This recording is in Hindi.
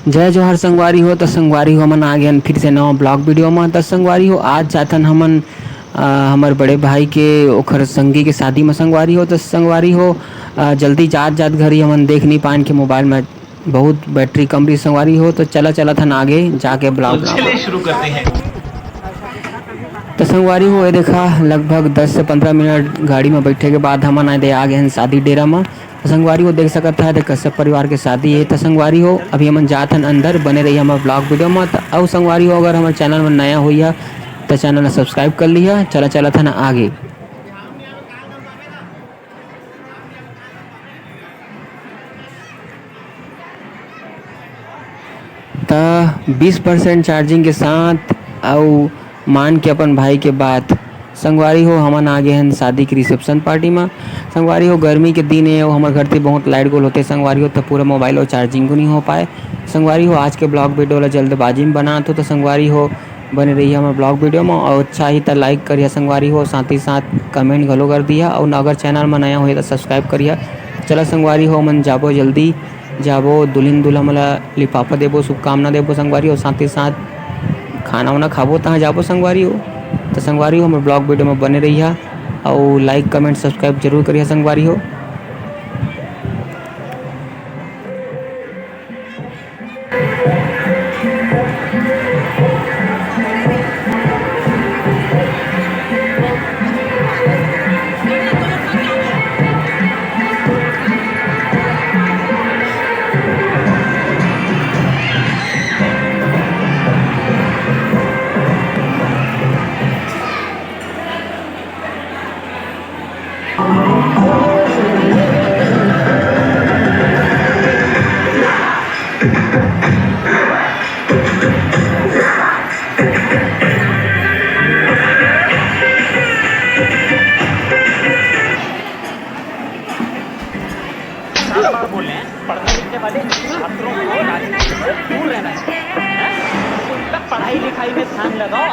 जय जोहर संगवारी हो। तो संगवारी हो हमन आ गए फिर से नवा ब्लॉग वीडियो में। तो संगवारी हो आज जाथन हमन हमर बड़े भाई के ओखर संगी के शादी में संगवारी हो। तो संगवारी हो जल्दी जात जात घरी हमन देख नहीं पान के मोबाइल में बहुत बैटरी कम रही संगवारी हो। तो चला चला थन आगे जाके तो ब्लॉग चलिए बनाबो। शुरू करते हैं। तो संगवारी हो ये देखा लगभग 10 से 15 मिनट गाड़ी में बैठे के बाद हमन आए दे आ गए हैं शादी डेरा में। तो संगवारी हो देख सकत है कश्यप परिवार के शादी है। तो संगवारी हो अभी हमन जात हन अंदर बने रही हमारे ब्लॉग वीडियो में। तो अब संगवारी हो अगर हमारे चैनल में नया हुई है तो चैनल ने सब्सक्राइब कर लिया। चला चला था ना आगे। तो 20% चार्जिंग के साथ और मान के अपन भाई के बात संगवारी हो हमन आ गए हैं शादी की रिसेप्शन पार्टी में। संगवारी हो गर्मी के दिन है और हमारे घर से बहुत लाइट गोल होते संगवारी हो तो पूरा मोबाइल और चार्जिंग को नहीं हो पाए। संगवारी हो आज के ब्लॉग वीडियो ला जल्दबाजी में बना तो संगवारी हो बने रही हमारे ब्लॉग वीडियो में और अच्छा ही तो लाइक करिए संगवारी हो साथ ही साथ कमेंट घलो कर दिया और अगर चैनल में नया हो तो सब्सक्राइब करिए। चला संगवारी हो मन जाबो जल्दी जाबो दुल्हन दूल्हा मला लिफाफा देबो शुभकामना देबो संगवारी हो साथ ही साथ खाना वाना खाबो तहाँ जाबो संगवारी हो। तो संगवारी हो हमारे ब्लॉग वीडियो में बने रही है और लाइक कमेंट सब्सक्राइब जरूर करिए संगवारी हो। बार बार बोल रहे हैं पढ़ने लिखने वाले छात्रों को राजनीति से दूर रहना चाहिए हैं? उनका पढ़ाई लिखाई में ध्यान लगाओ।